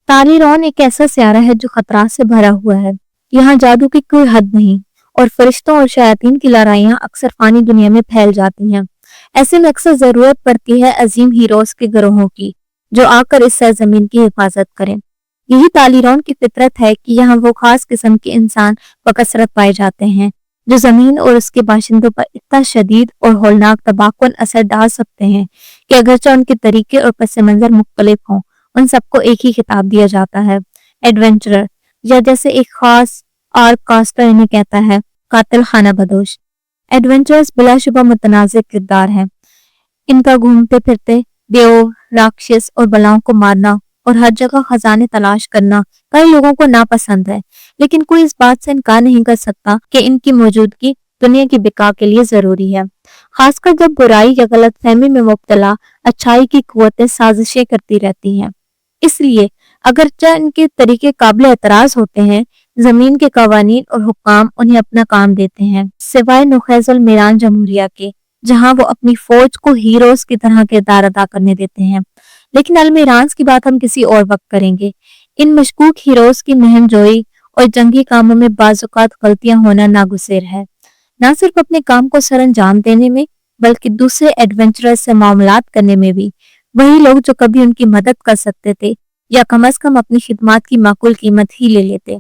तालिरौन एक ऐसा स्यारा है जो खतरात से भरा हुआ है। यहाँ जादू की कोई हद नहीं और फरिश्तों और शयातीन की लड़ाइयाँ अक्सर फानी दुनिया में फैल जाती हैं। ऐसे में अक्सर जरूरत पड़ती है अजीम हीरोज के गिरोहों की, जो आकर इस सरजमीन की हिफाजत करें। यही तालिरौन की फितरत है कि यहाँ वो खास किस्म के इंसान बकसरत पाए जाते हैं, जो जमीन और उसके बाशिंदों पर इतना शदीद और होलनाक तबाहकुन असर डाल सकते हैं कि अगरचे उनके तरीके और पस मंजर मुख्तलिफ हों, उन सबको एक ही खिताब दिया जाता है, एडवेंचरर, या जैसे एक खास आर्क कास्टर इन्हें कहता है, कातिल खाना बदोश। एडवेंचरर्स बिलाशुबा मुतनाज़िर किरदार हैं। इनका घूमते फिरते देव, राक्षस और बलाओं को मारना और हर जगह खजाने तलाश करना कई लोगों को नापसंद है, लेकिन कोई इस बात से इनकार नहीं कर सकता कि इनकी मौजूदगी दुनिया की बिका के लिए जरूरी है, खासकर जब बुराई या गलतफहमी में मुब्तला अच्छाई की कुव्वतें साजिशें करती रहती हैं। इसलिए अगरचे इनके तरीके काबिल एतराज होते हैं, जमीन के कवानीन और हुक्काम उन्हें अपना काम देते हैं, सिवाय नुखैजुल मीरान जमहूरिया के, जहां वो अपनी फौज को हीरोज की तरह किरदार अदा करने देते हैं। लेकिन अलमीरांस की बात हम किसी और वक्त करेंगे। इन मशकूक हीरोज की महमजोई और जंगी कामों में बाज़-औक़ात गलतियां होना नागुज़िर है, न सिर्फ अपने काम को सरअंजाम देने में, बल्कि दूसरे एडवेंचरर्स से मामलात करने में भी। वही लोग जो कभी उनकी मदद कर सकते थे या कम अज कम अपनी खिदमत की माकूल कीमत ही ले लेते।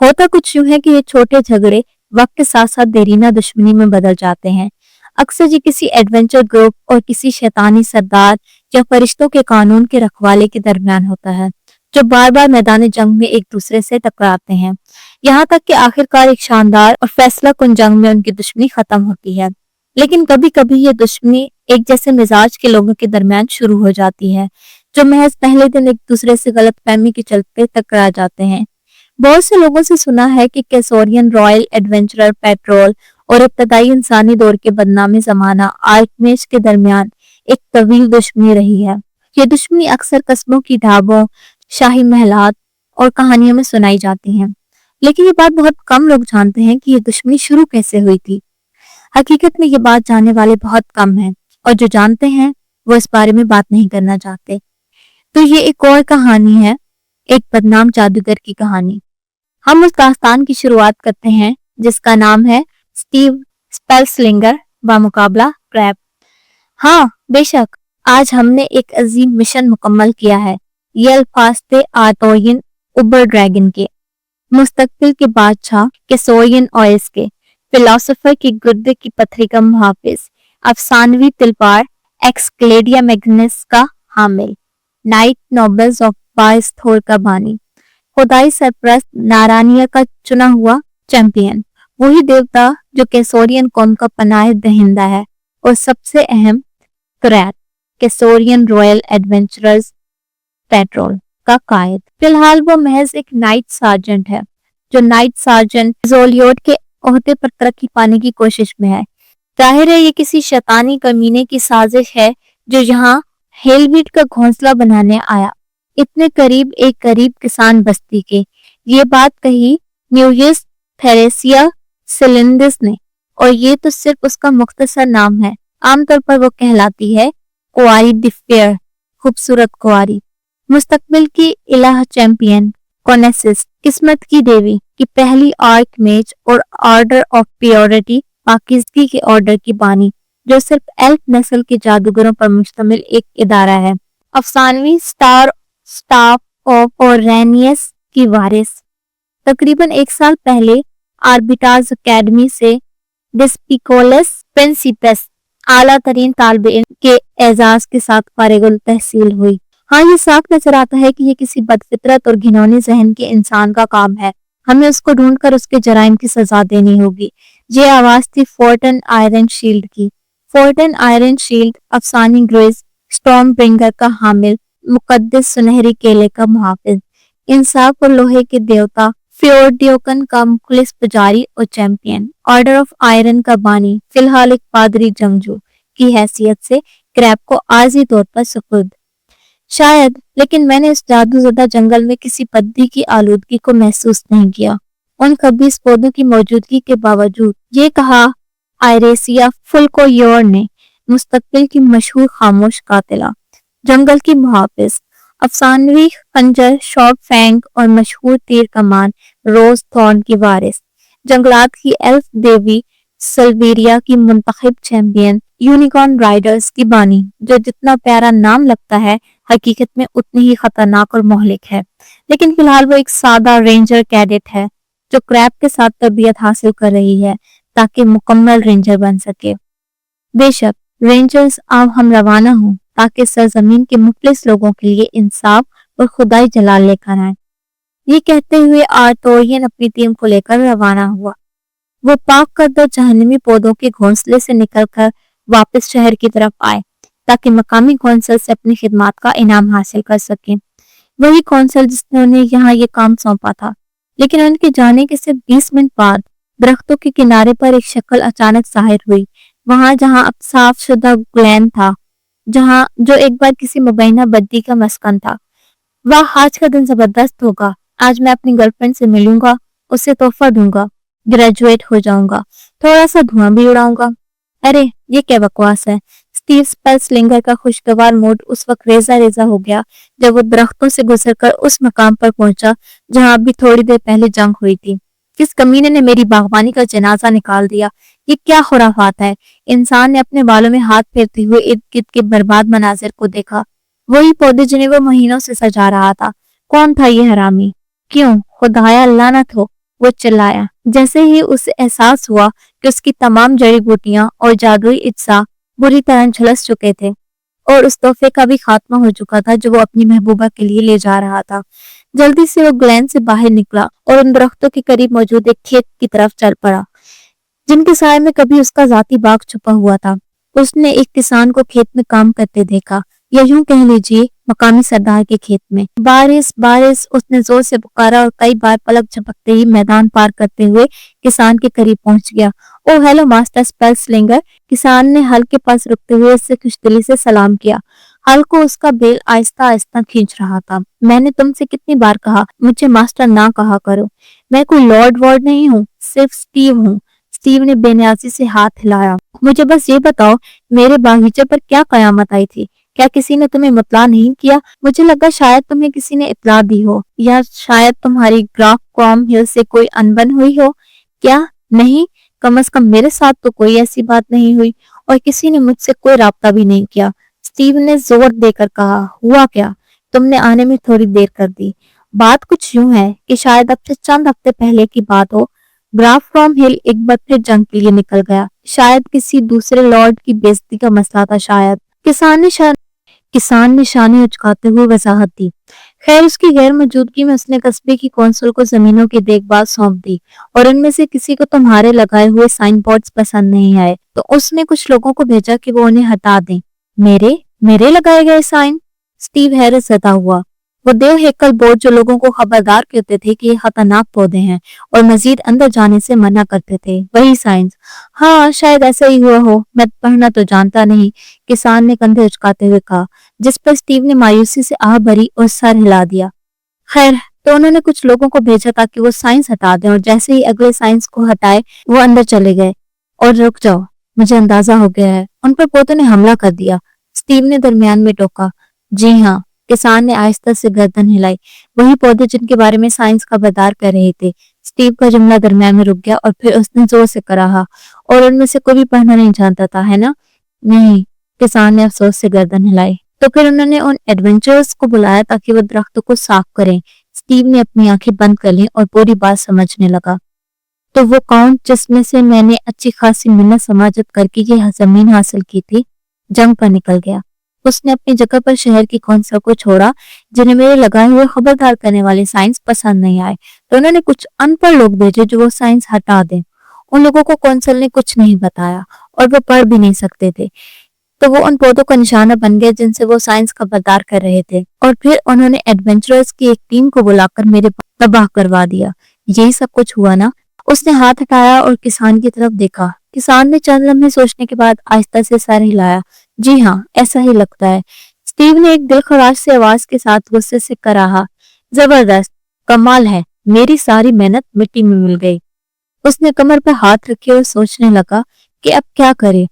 होता कुछ यूं है कि ये छोटे झगड़े वक्त के साथ साथ देरीना दुश्मनी में बदल जाते हैं। अक्सर ये किसी एडवेंचर ग्रुप और किसी शैतानी सरदार या फरिश्तों के कानून के रखवाले के दरमियान होता है, जो बार बार मैदान जंग में एक दूसरे से टकराते हैं, यहाँ तक कि आखिरकार एक शानदार और फैसला कुन जंग में उनकी दुश्मनी खत्म होती है। लेकिन कभी कभी ये दुश्मनी एक जैसे मिजाज के लोगों के दरमियान शुरू हो जाती है, जो महज पहले दिन एक दूसरे से गलतफहमी के चलते टकरा जाते हैं। बहुत से लोगों से सुना है कि कैसोरियन रॉयल एडवेंचरर पेट्रोल और इब्तदाई इंसानी दौर के बदनामी जमाना आर्कमेज के दरमियान एक तवील दुश्मनी रही है। ये दुश्मनी अक्सर कस्बों की ढाबों, शाही महलात और कहानियों में सुनाई जाती है, लेकिन ये बात बहुत कम लोग जानते हैं कि ये दुश्मनी शुरू कैसे हुई थी। हकीकत में ये बात जानने वाले बहुत कम हैं, और जो जानते हैं वो इस बारे में बात नहीं करना चाहते। तो ये एक और कहानी है, एक बदनाम जादूगर की कहानी। हम उस दास्तान की शुरुआत करते हैं जिसका नाम है स्टीव स्पेल्सलिंगर बामुकाबला क्रैब। हाँ बेशक, आज हमने एक अजीम मिशन मुकम्मल किया है, ये अल्फास्ते आर्तोयन उबर ड्रैगन के, मुस्तकबिल के बादशाह कैसोरियन ऑयस के, फिलोसोफर की गुर्दे की पथरी का मुहाफिज, अफसानवी तिलपार एक्सक्लेडिया मैग्नस का हामिल, नाइट नोबल्स ऑफ बाइस्थोर का बानी, खुदाई सरप्रस्त नारानिया का चुना हुआ चैंपियन, वही देवता जो कैसोरियन कौम का पनाह दहिंदा है, और सबसे अहम क्रैट, कैसोरियन रॉयल एडवेंचरर्स पेट्रोल का कायद। फिलहाल वो महज एक नाइट सार्जेंट है, जो नाइट सार्जेंट जोलियोट के ओहदे पर तरक्की पाने की कोशिश में है। जाहिर है ये किसी शैतानी कमीने की साजिश है जो यहाँ हेलवीट का घोंसला बनाने आया, इतने करीब एक गरीब किसान बस्ती के। ये बात कही न्यूयस थेरेसिया सिलिंडिस ने, और ये तो सिर्फ उसका मुख्तसर नाम है। आमतौर पर वो कहलाती है कुआरी डिफेयर, खूबसूरत कुआरी। मुस्तकबिल की इलाह चैंपियन कोनेसिस, किस्मत की देवी की पहली आर्कमेज और ऑर्डर ऑफ प्योरिटी, पाकिज़गी के ऑर्डर की बानी, जो सिर्फ एल्फ नस्ल के जादूगरों पर मुश्तमिल एक इदारा है। अफसानवी स्टार स्टाफ ऑफ ओरेनियस की वारिस। तकरीबन एक साल पहले आर्बिटाज अकेडमी से डिस्पिकोलस प्रिंसिपस आला तरीन तालिब इल्म के एजाज के साथ फारिगुल तहसील हुई। हाँ, ये साफ नजर आता है कि ये किसी बदफितरत और घिनौनी जहन के इंसान का काम है। हमें उसको ढूंढकर उसके जराइम की सजा देनी होगी। ये आवाज थी फोर्टन आयरन शील्ड की। फोर्टन आयरन शील्ड अफसानी ग्रेज स्टॉर्म ब्रिंगर का हामिल, मुकद्दस सुनहरी केले का मुहाफिज, इंसाफ और लोहे के देवता फ्योर्डियोकन का मुखलिस पुजारी और चैंपियन, ऑर्डर ऑफ आयरन का बानी, फिलहाल एक पादरी जंगजू की हैसियत से क्रैब को आर्जी तौर पर सुपुर्द। शायद, लेकिन मैंने इस जादूज़दा जंगल में किसी पद्दी की आलूदगी को महसूस नहीं किया। उन खबीस पौधों की मौजूदगी के बावजूद, ये कहा आयरेसिया फुल्कोयोर ने, मुस्तकबिल की मशहूर खामोश कातिला, जंगल की मुहाफिज, افسانوی خنجر شارک فینگ اور مشہور تیر کمان روز تھورن کی وارث، جنگلات کی ایلف دیوی سلویریا کی منتخب چیمپئن، یونیکارن رائڈرز کی بانی، جو جتنا پیارا نام لگتا ہے حقیقت میں اتنی ہی خطرناک اور مہلک ہے۔ لیکن فی الحال وہ ایک سادہ رینجر کیڈٹ ہے جو کریب کے ساتھ تربیت حاصل کر رہی ہے تاکہ مکمل رینجر بن سکے۔ بے شک رینجرز اب ہم روانہ ہوں تاکہ سرزمین کے مفلس لوگوں کے لیے انصاف اور خدائی جلال لے کر آئیں۔ یہ کہتے ہوئے آرتورین اپنی ٹیم کو لے کر روانہ ہوا۔ وہ پاک کردہ جہنمی پودوں کے گھونسلے سے نکل کر واپس شہر کی طرف آئے تاکہ مقامی کونسل سے اپنی خدمات کا انعام حاصل کر سکیں۔ وہی کونسل جس نے انہیں یہاں یہ کام سونپا تھا۔ لیکن ان کے جانے کے صرف 20 منٹ بعد درختوں کے کنارے پر ایک شکل اچانک ظاہر ہوئی، وہاں جہاں اب صاف شدہ گلین تھا، جو ایک بار کسی مبینہ بدی کا مسکن تھا۔ واہ، آج کا دن زبردست ہوگا، آج میں اپنی گرل فرینڈ سے ملوں گا، اسے تحفہ دوں گا، گریجویٹ ہو جاؤں گا، تھوڑا سا دھواں بھی اڑاؤں گا۔ ارے یہ کیا بکواس ہے۔ اسٹیو اسپیلسلنگر کا خوشگوار موڈ اس وقت ریزہ ریزہ ہو گیا جب وہ درختوں سے گزر کر اس مقام پر پہنچا جہاں ابھی تھوڑی دیر پہلے جنگ ہوئی تھی۔ کس کمینے نے میری باغبانی کا جنازہ نکال دیا؟ یہ کیا خرافات ہے؟ انسان نے اپنے بالوں میں ہاتھ پھیرتے ہوئے ارد گرد کے برباد مناظر کو دیکھا۔ وہی پودے جنہیں وہ مہینوں سے سجا رہا تھا۔ کون تھا یہ حرامی؟ کیوں؟ خدایا لعنت ہو، وہ چلایا جیسے ہی اسے احساس ہوا کہ اس کی تمام جڑی بوٹیاں اور جادوئی اجزاء بری طرح جھلس چکے تھے اور اس تحفے کا بھی خاتمہ ہو چکا تھا جو وہ اپنی محبوبہ کے لیے لے جا رہا تھا۔ جلدی سے وہ گلین سے باہر نکلا اور ان درختوں کے قریب موجود ایک کھیت کی طرف چل پڑا جن کے سائے میں کبھی اس کا ذاتی باغ چھپا ہوا تھا۔ اس نے ایک کسان کو کھیت میں کام کرتے دیکھا، یا یوں کہہ لیجیے مقامی سردار کے کھیت میں۔ بارش بارش، اس نے زور سے پکارا اور کئی بار پلک جھپکتے ہی میدان پار کرتے ہوئے کسان کے قریب پہنچ گیا۔ او ہیلو ماسٹر اسپیلسلنگر، کسان نے ہل کے پاس رکتے ہوئے اس سے خوش دلی سے سلام کیا۔ ہل کو اس کا بیل آہستہ آہستہ کھینچ رہا تھا۔ میں نے تم سے کتنی بار کہا مجھے ماسٹر نہ کہا کرو، میں کوئی لارڈ وارڈ نہیں ہوں، صرف اسٹیو ہوں۔ اسٹیو نے بے نیازی سے ہاتھ ہلایا۔ مجھے بس یہ بتاؤ میرے باغیچے پر کیا قیامت آئی تھی؟ کیا کسی نے تمہیں مطلع نہیں کیا؟ مجھے لگا شاید تمہیں کسی نے اطلاع دی ہو، یا شاید تمہاری گراف کرام ہل سے کوئی انبن ہوئی ہو۔ کیا؟ نہیں، کم از کم میرے ساتھ تو کوئی ایسی بات نہیں ہوئی اور کسی نے مجھ سے کوئی رابطہ بھی نہیں کیا۔ اسٹیو نے زور دے کر کہا، ہوا کیا؟ تم نے آنے میں تھوڑی دیر کر دی۔ بات کچھ یوں ہے کہ شاید اب سے چند ہفتے پہلے کی بات ہو، گراف کرام ہل ایک بار پھر جنگ کے لیے نکل گیا۔ شاید کسی دوسرے لارڈ کی بے عزتی کا مسئلہ تھا، شاید۔ کسان نے شانے اچکاتے ہوئے وضاحت دی۔ خیر، اس کی غیر موجودگی میں اس نے قصبے کی کونسل کو زمینوں کی دیکھ بھال سونپ دی اور ان میں سے کسی کو تمہارے لگائے ہوئے سائن بورڈز پسند نہیں آئے تو اس نے کچھ لوگوں کو بھیجا کہ وہ انہیں ہٹا دیں۔ میرے لگائے گئے سائن؟ اسٹیو حیرت زدہ ہوا۔ وہ دیو ہیکل بورڈ جو لوگوں کو خبردار کرتے تھے کہ یہ خطرناک پودے ہیں اور مزید اندر جانے سے منع کرتے تھے، وہی سائنس؟ ہاں، شاید ایسا ہی ہوا ہو، میں پڑھنا تو جانتا نہیں، کسان نے کندھے اچکاتے ہوئے کہا، جس پر اسٹیو نے مایوسی سے آہ بھری اور سر ہلا دیا۔ خیر، تو انہوں نے کچھ لوگوں کو بھیجا تاکہ وہ سائنس ہٹا دیں اور جیسے ہی اگلے سائنس کو ہٹائے وہ اندر چلے گئے۔ اور رک جاؤ، مجھے اندازہ ہو گیا ہے، ان پر پودوں نے حملہ کر دیا، اسٹیو نے درمیان میں ٹوکا۔ جی ہاں، کسان نے آہستہ سے گردن ہلائی، وہی پودے جن کے بارے میں سائنس خبردار کر رہے تھے۔ اسٹیو کا جملہ درمیان میں رک گیا اور پھر اس نے زور سے کہا، اور ان میں سے کوئی بھی پڑھنا نہیں جانتا تھا، ہے نا؟ نہیں، کسان نے افسوس سے گردن ہلائی۔ تو پھر انہوں نے ان ایڈونچرز کو بلایا تاکہ وہ درختوں کو صاف کریں۔ اسٹیو نے اپنی آنکھیں بند کر لیں اور پوری بات سمجھنے لگا۔ تو وہ کون جس میں سے میں نے اچھی خاصی منت سماجت کر کے یہ زمین حاصل کی تھی، جنگ پر نکل گیا۔ اس نے اپنی جگہ پر شہر کی کونسل کو چھوڑا جنہیں میرے لگائے ہوئے خبردار کرنے والے سائنس پسند نہیں آئے، تو انہوں نے کچھ ان پڑھ لوگ بھیجے جو وہ سائنس ہٹا دیں۔ ان لوگوں کو کونسل نے کچھ نہیں بتایا اور وہ پڑھ بھی نہیں سکتے تھے، تو وہ ان پودوں کا نشانہ بن گئے جن سے وہ سائنس خبردار کر رہے تھے، اور پھر انہوں نے ایڈونچرز کی ایک ٹیم کو بلا کر میرے تباہ کروا دیا۔ یہی سب کچھ ہوا نا؟ اس نے ہاتھ ہٹایا اور کسان کی طرف دیکھا۔ کسان نے چند لمحے سوچنے کے بعد آہستہ سے سر ہلایا۔ جی ہاں، ایسا ہی لگتا ہے۔ اسٹیو نے ایک دلخراش سے آواز کے ساتھ غصے سے کہا، زبردست، کمال ہے، میری ساری محنت مٹی میں مل گئی۔ اس نے کمر پر ہاتھ رکھے اور سوچنے لگا کہ اب کیا کرے۔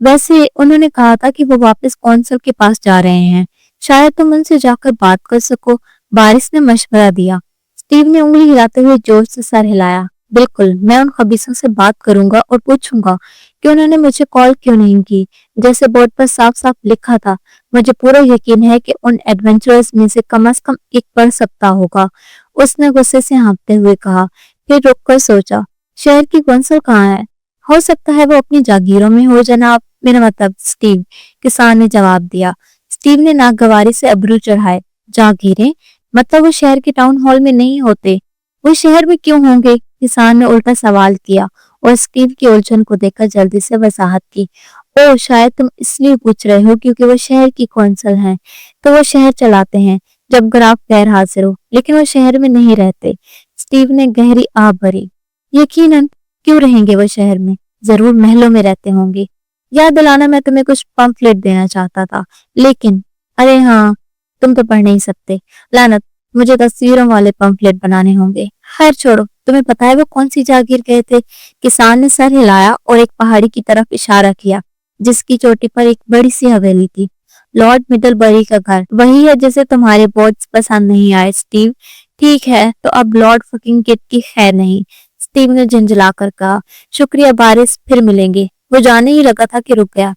ویسے انہوں نے کہا تھا کہ وہ واپس کونسل کے پاس جا رہے ہیں۔ शायद तुम उनसे जाकर बात कर सको, बारिश ने मशवरा दिया। स्टीव ने उंगली हिलाते हुए जोर से सर हिलाया। बिल्कुल, मैं उन खबीसों से बात करूंगा और पूछूंगा कि उन्होंने मुझे कॉल क्यों नहीं की। जैसे बोर्ड पर साफ साफ लिखा था। मुझे पूरा यकीन है कि उन एडवेंचरर्स में से कम एक पढ़ सकता होगा, उसने गुस्से से हाँफते हुए कहा। फिर रुककर सोचा, शहर की कौंसल कहाँ है? हो सकता है वो अपनी जागीरों में हो जनाब। मेरा मतलब स्टीव, किसान ने जवाब दिया। स्टीव ने नागवारी से अबरू चढ़ाए। जागीरें? मतलब वो शहर के टाउन हॉल में नहीं होते? वो शहर में क्यों होंगे? किसान ने उल्टा सवाल किया और स्टीव की उलझन को देखकर जल्दी से वजाहत की। ओ, शायद तुम इसलिए पूछ रहे हो क्योंकि वो शहर की कौंसल हैं। तो वो शहर चलाते हैं जब ग्राफ गैर हाजिर हो, लेकिन वो शहर में नहीं रहते। स्टीव ने गहरी आह भरी। यकीनन, क्यों रहेंगे वो शहर में? जरूर महलों में रहते होंगे। याद दिलाना, मैं तुम्हें कुछ पंफलेट देना चाहता था, लेकिन अरे हाँ, तुम तो पढ़ नहीं सकते। लानत, मुझे तस्वीरों वाले पंफलेट बनाने होंगे। खैर छोड़ो, तुम्हें पता है वो कौन सी जागीर गए थे? किसान ने सर हिलाया और एक पहाड़ी की तरफ इशारा किया जिसकी चोटी पर एक बड़ी सी हवेली थी। लॉर्ड मिडलबरी का घर। वही है जिसे तुम्हारे बोर्ड्स पसंद नहीं आए स्टीव। ठीक है, तो अब लॉर्ड फकिंग किट की खैर नहीं, स्टीव ने झंझलाकर कहा। शुक्रिया बारिश, फिर मिलेंगे। वो जाने ही लगा था कि रुक गया।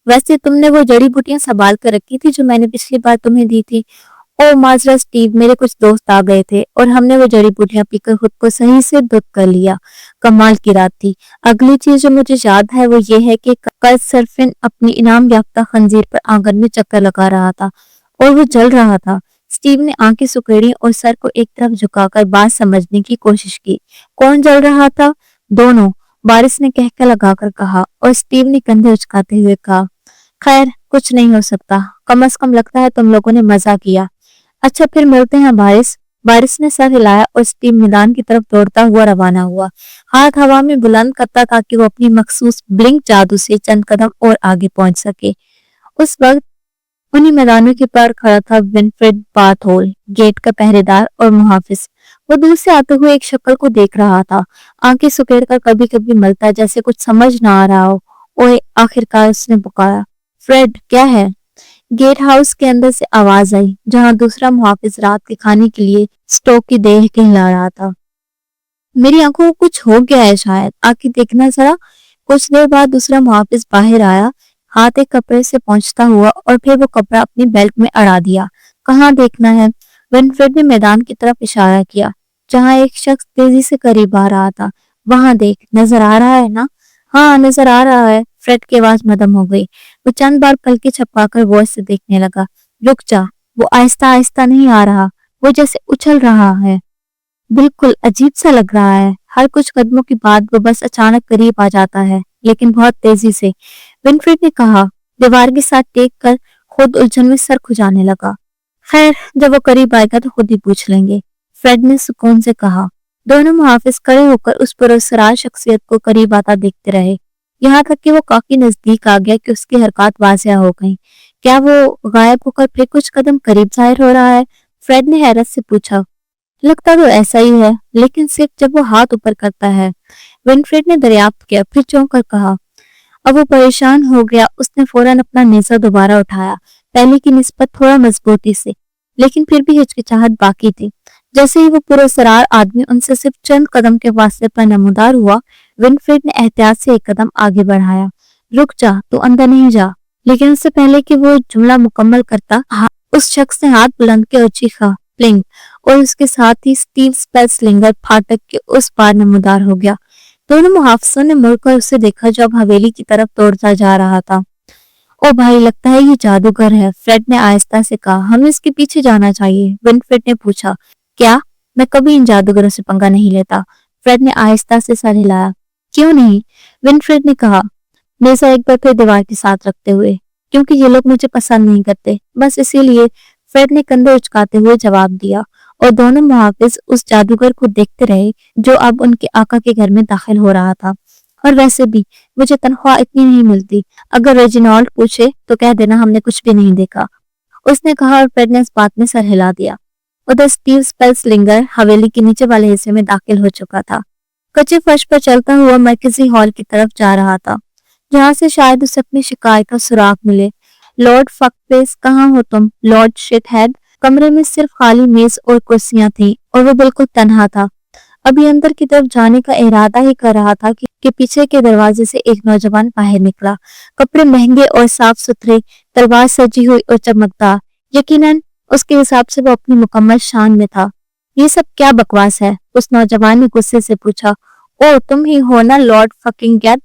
वैसे तुमने वो जड़ी बूटियां संभाल कर रखी थी जो मैंने पिछली बार तुम्हें दी थी? ओ माजरा स्टीव, मेरे कुछ दोस्त आ गए थे और हमने वो जड़ी बूटियां पीकर खुद को सही से धुत कर लिया। कमाल की रात थी। अगली चीज जो मुझे याद है वो ये है कि कल सरफिन अपनी इनाम याफ्ता खंजीर पर आंगन में चक्कर लगा रहा था और वो जल रहा था। स्टीव ने आंखें सुकेड़ी और सर को एक तरफ झुकाकर बात समझने की कोशिश की। कौन जल रहा था? दोनों, बारिश ने कहकर लगाकर कहा और स्टीव ने कंधे उचकाते हुए कहा। खैर, कुछ नहीं हो सकता। कम से कम लगता है तुम लोगों ने मजा किया। अच्छा, फिर मिलते हैं बारिश। बारिश ने सर हिलाया और स्टीव मैदान की तरफ दौड़ता हुआ रवाना हुआ, हाथ हवा में बुलंद करता ताकि वो अपनी मखसूस ब्लिंक जादू से चंद कदम और आगे पहुंच सके। उस वक्त उन्हीं मैदानों के पार खड़ा था विनफ्रेड बार्थोल, गेट का पहरेदार और मुहाफिज। वो दूर से आते हुए एक शक्ल को देख रहा था, आंखें सुकेड़ कर कभी कभी मलता जैसे कुछ समझ ना आ रहा हो। और आखिरकार उसने पुकारा, फ्रेड, क्या है? गेट हाउस के अंदर से आवाज आई, जहां दूसरा मुहाफिज रात के खाने के लिए स्टोव की देह हिला रहा था। मेरी आंखों को कुछ हो गया है शायद, आके देखना जरा। कुछ देर बाद दूसरा मुहाफिज बाहर आया, हाथ एक कपड़े से पहुंचता हुआ, और फिर वो कपड़ा अपनी बेल्ट में अड़ा दिया। कहाँ देखना है? विनफ्रेड ने मैदान की तरफ इशारा किया, जहां एक शख्स तेजी से करीब आ रहा था। वहां देख, नजर आ रहा है ना? हाँ, नजर आ रहा है। फ्रेड की आवाज मदम हो गई। वो चंद बार पलके छपकाकर वॉच से देखने लगा। रुक जा, वो आहिस्ता आहिस्ता नहीं आ रहा, वो जैसे उछल रहा है। बिल्कुल अजीब सा लग रहा है। हर कुछ कदमों के बाद वो बस अचानक करीब आ जाता है, लेकिन बहुत तेजी से। विनफ्रेड ने कहा, दीवार के साथ टेक कर खुद उलझन में सर खुजाने लगा। खैर, जब वो करीब आएगा तो खुद ही पूछ लेंगे, फ्रेड ने सुकून से कहा। दोनों मुहाफिज खड़े होकर उस पुरस्कार शख्सियत को करीब आता देखते रहे, यहाँ तक कि वो काफी नजदीक आ गया कि उसकी हरकत वाज़िया हो गई। क्या वो गायब होकर फिर कुछ कदम करीब जाहिर हो रहा है? फ्रेड ने हैरत से पूछा। लगता तो ऐसा ही है, लेकिन सिर्फ जब वो हाथ ऊपर करता है। विनफ्रेड ने दरियाफ्त किया, फिर चौंक कर कहा। अब वो परेशान हो गया। उसने फौरन अपना नेज़ा दोबारा उठाया, पहले की निस्बत थोड़ा मजबूती से, लेकिन फिर भी हिचकिचाहट बाकी थी। जैसे ही वो पुरस्कार आदमी उनसे सिर्फ चंद कदम के फासले पर नमूदार हुआ, विनफ्रेड ने एहतियात से एक कदम आगे बढ़ाया। रुक जा, तू अंदर नहीं जा। लेकिन उससे पहले कि वो जुमला मुकम्मल करता, उस शख्स ने हाथ बुलंद किया और चीखा, प्लिंग, और उसके साथ ही स्टीव स्पेल्सलिंगर फाटक के उस पार नमूदार हो गया। दोनों मुहाफिजों ने मुड़कर उसे देखा जो अब हवेली की तरफ दौड़ता जा रहा था। ओ भाई, लगता है ये जादूगर है, फ्रेड ने आहिस्ता से कहा। हमें इसके पीछे जाना चाहिए। विनफ्रेड ने पूछा, क्या? मैं कभी इन जादूगरों से पंगा नहीं लेता। फ्रेड ने आहिस्ता से सर हिलाया। क्यों नहीं? विनफ्रेड ने कहा, नेज़ा एक बार फिर दीवार के साथ रखते हुए। क्योंकि ये लोग मुझे पसंद नहीं करते, बस इसीलिए, फ्रेड ने कंधे उचकाते हुए जवाब दिया। और दोनों मुहाफिज उस जादूगर को देखते रहे जो अब उनके आका के घर में दाखिल हो रहा था। और वैसे भी मुझे तनख्वाह इतनी नहीं मिलती। अगर रेजिनाल्ड पूछे तो कह देना हमने कुछ भी नहीं देखा, उसने कहा, और फ्रेड ने इस बात में सर हिला दिया। उधर स्टीव स्पेल्सलिंगर हवेली के नीचे वाले हिस्से में दाखिल हो चुका था। कच्चे फर्श पर चलता हुआ मरकजी हॉल की तरफ जा रहा था, जहां से शायद उसे अपनी शिकायत का सुराग मिले। लॉर्ड फकफेस, कहाँ हो तुम? लॉर्ड शिटहेड। कमरे में सिर्फ खाली मेज और कुर्सियां थी और वो बिल्कुल तन्हा था। अभी अंदर की तरफ जाने का इरादा ही कर रहा था कि पीछे के दरवाजे से एक नौजवान बाहर निकला। कपड़े महंगे और साफ सुथरे, तलवार सजी हुई और चमकदार। यकीनन उसके हिसाब से वो अपनी मुकम्मल शान में था। ये सब क्या बकवास है? उस नौजवान ने गुस्से से पूछा। ओ, तुम ही हो ना लॉर्ड फकिंग गेट?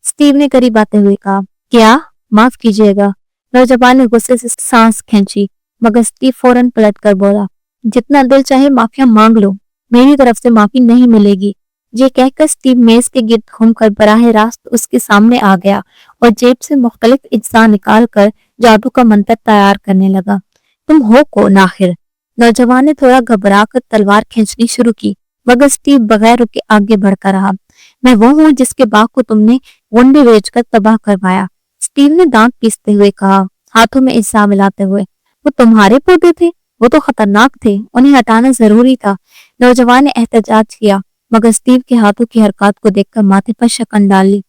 स्टीव ने करीब आते हुए कहा। क्या? माफ कीजिएगा। नौजवान ने गुस्से से सांस खींची, मगर स्टीव फौरन पलट कर बोला, जितना दिल चाहे माफिया मांग लो, मेरी तरफ से माफी नहीं मिलेगी। ये कहकर स्टीव मेज के गिर्द घूमकर बराह रास्त उसके सामने आ गया और जेब से मुख्तलिफ अज्जा निकाल कर जादू का मंत्र तैयार करने लगा। तुम हो कौन आखिर? नौजवान ने थोड़ा घबरा कर तलवार खींचनी शुरू की, मगर स्टीव बगैर रुके आगे बढ़ता रहा। मैं वो हूँ जिसके बाग को तुमने वनडे बेचकर तबाह करवाया, स्टीव ने दांत पीसते हुए कहा, हाथों में इज्जा मिलाते हुए। वो तुम्हारे पौधे थे? वो तो खतरनाक थे, उन्हें हटाना जरूरी था। नौजवान ने एहतजाज किया, मगर स्टीव के हाथों की हरकत को देखकर माथे पर शकन डाल ली।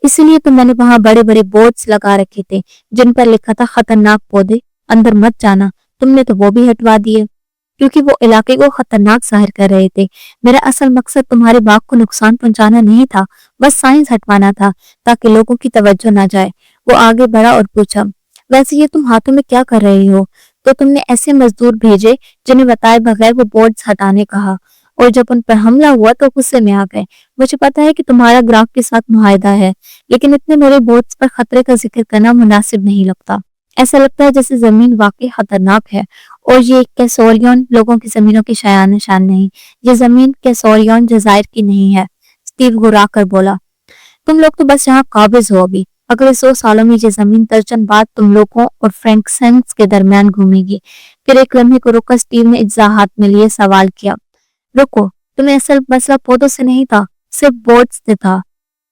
इसीलिए तो मैंने वहां बड़े बड़े बोर्ड्स लगा रखे थे जिन पर लिखा था खतरनाक पौधे, अंदर मत जाना। तुमने तो वो भी हटवा दिए क्योंकि वो इलाके को खतरनाक जाहिर कर रहे थे। मेरा असल मकसद तुम्हारे बाग को नुकसान पहुंचाना नहीं था, बस साइंस हटवाना था ताकि लोगों की तवज्जो ना जाए। वो आगे बढ़ा और पूछा, वैसे ये तुम हाथों में क्या कर रही हो? तो तुमने ऐसे मजदूर भेजे जिन्हें बताए बगैर वो बोर्ड्स हटाने कहा, और जब उन पर हमला हुआ तो गुस्से में आ गए। मुझे पता है कि तुम्हारा ग्राहक के साथ मुआहदा है, लेकिन इतने बड़े बोर्ड्स पर खतरे का जिक्र करना मुनासिब नहीं लगता। ऐसा लगता है जैसे जमीन वाकई खतरनाक है और ये कैसोरियन लोगों की जमीनों की शायान निशान नहीं। ये जमीन कैसोरियन जजायर की नहीं है। स्टीव घुरा कर बोला, तुम लोग तो बस यहाँ काबिज हो। अभी अगले 100 सालों में ये जमीन दर्जन बाद तुम लोगों और फ्रैंकसेंस के दरमियान घूमेगी। फिर एक लम्हे को रुका स्टीव ने इज्जा हाथ में लिए सवाल किया, रुको, तुम्हें असल मसला पौधों से नहीं था, सिर्फ बोर्ड्स से था?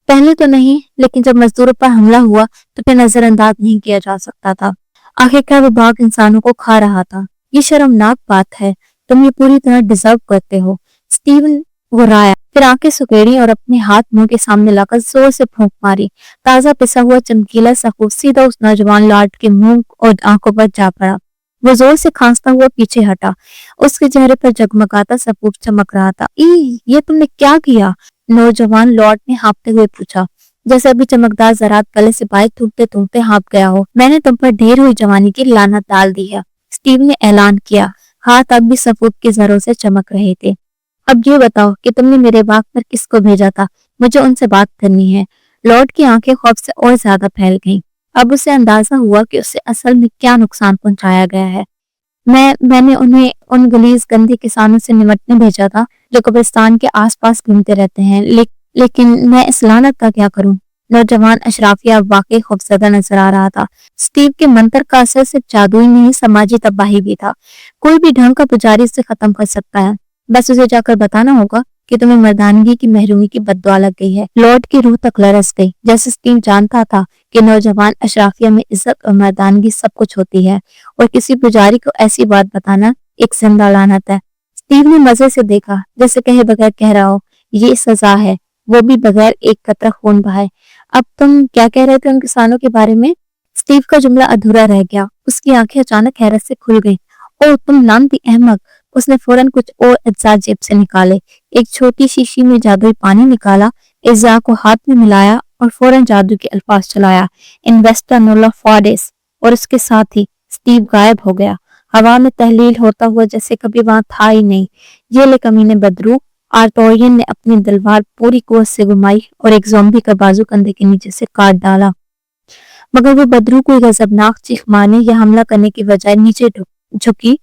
पहले तो नहीं, लेकिन जब मजदूरों पर हमला हुआ तो फिर नजरअंदाज नहीं किया जा सकता था। आखिरकार वो बाघ इंसानों को खा रहा था। ये शर्मनाक बात है, तुम ये पूरी तरह डिजर्व करते हो। स्टीवन घुराया, फिर आंखें सुकेड़ी और अपने हाथ मुंह के सामने लाकर जोर से फूंक मारी। ताजा पिसा हुआ चमकीला सफूफ सीधा उस नौजवान लॉर्ड के मुंह और आंखों पर जा पड़ा। वो जोर से खांसता हुआ पीछे हटा, उसके चेहरे पर जगमगाता सफूफ चमक रहा था। ये तुमने क्या किया? नौजवान लॉर्ड ने हाँफते हुए पूछा, जैसे अभी चमकदार ज़रात गले से बाहर थूकते थूकते हाँफ गया हो। मैंने तुम पर ढेर हुई जवानी की लानत डाल दी है, स्टीव ने ऐलान किया। हाथ अब भी सफूफ के जरों से चमक रहे थे। अब ये बताओ कि तुमने मेरे बाग पर किसको भेजा था? मुझे उनसे बात करनी है। लॉर्ड की आंखें खौफ से और ज्यादा फैल गईं। अब उसे अंदाजा हुआ कि उसे असल में क्या नुकसान पहुंचाया गया है। मैंने उन्हें उन गलीज गंदे किसानों से निमटने भेजा था जो कब्रिस्तान के आसपास घूमते रहते हैं, लेकिन मैं इस लानत का क्या करूं? नौजवान अशराफिया अब वाकई खौफजदा नजर आ रहा था। स्टीव के मंत्र का असर सिर्फ जादू ही नहीं, समाजी तबाही भी था। कोई भी ढंग का पुजारी इसे खत्म कर सकता है, बस उसे जाकर बताना होगा कि तुम्हें मर्दानगी की महरूमी की बद्दुआ लग गई है। लॉर्ड की रूह तक लरस गई, जैसे स्टीव जानता था कि नौजवान अशराफिया में इज्जत और मर्दानगी सब कुछ होती है, और किसी पुजारी को ऐसी बात बताना एक जिंदा लानत है। स्टीव ने मजे से देखा, जैसे कहे बगैर कह रहा हो, ये सजा है, वो भी बगैर एक कतरा खून बहाए। अब तुम क्या कह रहे थे उन किसानों के बारे में? स्टीव का जुमला अधूरा रह गया। उसकी आंखें अचानक हैरत से खुल गईं। ओ तुम नामती अहमक! उसने फौरन कुछ और अज्जा जेब से निकाले। एक छोटी शीशी में जादुई पानी निकाला, अज्जा को हाथ में मिलाया और फौरन जादू के अल्फाज चलाया, इन्वेस्टर नोला फॉडेस, और उसके साथ ही स्टीव गायब हो गया, हवा में तहलील होता हुआ जैसे कभी वहां था ही नहीं। ये ले कमीने बदरू! आर्टोरियन ने अपनी तलवार पूरी कुव्वत से घुमाई और एक ज़ॉम्बी का बाजू कंधे के नीचे से काट डाला, मगर वो बदरू कोई गजबनाक चीख मारने या हमला करने की बजाय नीचे झुकी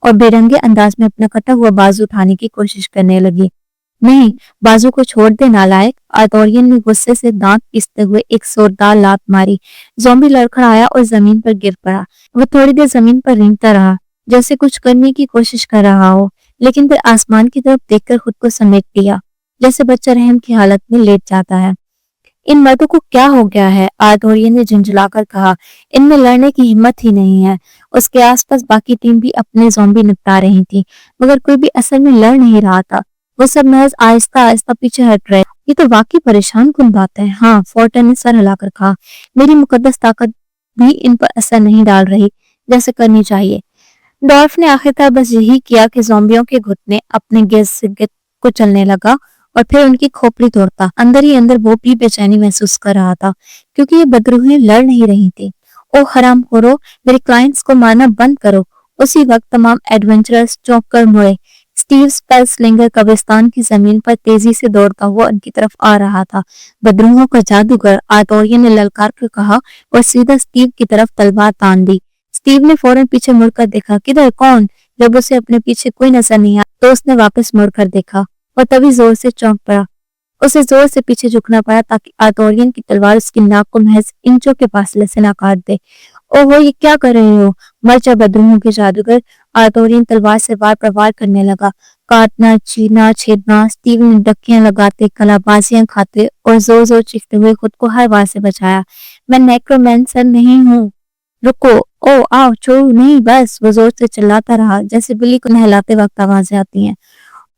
और बेरंगे अंदाज में अपना कटा हुआ बाजू उठाने की कोशिश करने लगी। नहीं, बाजू को छोड़ दे नालायक! आर्टोरियन ने गुस्से से दांत पीसते हुए एक जोरदार लात मारी। ज़ॉम्बी लड़खड़ाया और जमीन पर गिर पड़ा। वो थोड़ी देर जमीन पर रेंगता रहा, जैसे कुछ करने की कोशिश कर रहा हो, लेकिन फिर आसमान की तरफ देखकर खुद को समेट लिया, जैसे बच्चा रहम की हालत में लेट जाता है। इन मर्दों को क्या हो गया है? आर्टोरियन ने झुंझलाकर कहा, इनमें लड़ने की हिम्मत ही नहीं है। उसके आसपास बाकी टीम भी अपने ज़ॉम्बी निपटा रही थी, मगर कोई भी असल में लड़ नहीं रहा था। वो सब महज आहिस्ता आहिस्ता पीछे हट रहे। ये तो वाकई परेशान कुन बात है। हाँ, फोर्टन ने सर हिलाकर कहा, मेरी मुकद्दस ताकत भी इन पर असर नहीं डाल रही जैसे करनी चाहिए। डॉल्फ ने आखिरकार बस यही किया कि ज़ॉम्बियों के घुटने अपने गिर से कुचलने लगा और फिर उनकी खोपड़ी तोड़ता। अंदर ही अंदर वो भी बेचैनी महसूस कर रहा था क्योंकि ये बदरूहें लड़ नहीं रही थी। ओ हरामखोरो, मेरे क्लाइंट्स को मारना बंद करो। उसी वक्त तमाम एडवेंचरर्स चौंक कर मुड़े। स्टीव स्पेल्सलिंगर कब्रिस्तान की जमीन पर तेजी से दौड़ता हुआ उनकी तरफ आ रहा था। बदरूहों का जादूगर, आर्तोरियन ने ललकार कर कहा और सीधा स्टीव की तरफ तलवार तान दी। स्टीव ने फौरन पीछे मुड़कर देखा, किधर, कौन? जब उसे अपने पीछे कोई नजर नहीं आया तो उसने वापस मुड़कर देखा और तभी जोर से चौंक पड़ा। उसे जोर से पीछे झुकना पड़ा ताकि आर्तोरियन की तलवार उसकी नाक को महज इंचों के फासले से ना काट दे। ओहो, ये क्या कर रहे हो? मर जा बदरूहों के जादूगर! आर्तोरियन तलवार से वार पर वार करने लगा। काटना, चीरना, छेदना। स्टीव ने डक्कियां लगाते, कलाबाजियां खाते और जोर जोर चीखते हुए खुद को हर वार से बचाया। मैं नेक्रोमैंसर नहीं हूँ, रुको! ओ आओ, छोड़ो नहीं, बस! वो जोर से चिल्लाता रहा जैसे बिल्ली को नहलाते वक्त आवाजें आती हैं।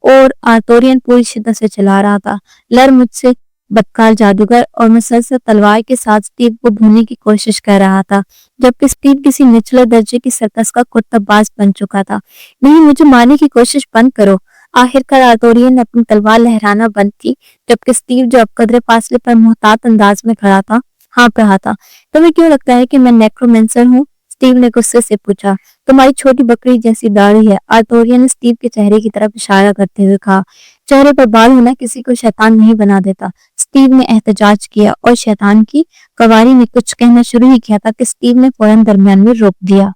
और आर्तोरियन पूरी शिद्दत से चला रहा था, लड़ मुझसे बदकार जादूगर! और मुसलसल तलवार के साथ स्टीव को भूनने की कोशिश कर रहा था, जबकि स्टीव किसी निचले दर्जे की सर्कस का कुर्तबाज बन चुका था। नहीं, मुझे मारने की कोशिश बंद करो! आखिरकार आर्तोरियन ने अपनी तलवार लहराना बंद की, जबकि स्टीव, जो अब कदरे फासले पर मोहतात अंदाज में खड़ा था, हाँफ रहा था। तुम्हें क्यों लगता है कि मैं नेक्रोमेंसर हूँ? स्टीव ने गुस्से से पूछा। तुम्हारी छोटी बकरी जैसी दाढ़ी है। आर्तोरियन ने स्टीव के चेहरे की तरफ इशारा करते हुए कहा। चेहरे पर बाल होना किसी को शैतान नहीं बना देता। स्टीव ने एहतजाज किया और शैतान की कवारी ने कुछ कहना शुरू ही किया था कि स्टीव ने फौरन दरमियान में रोक दिया।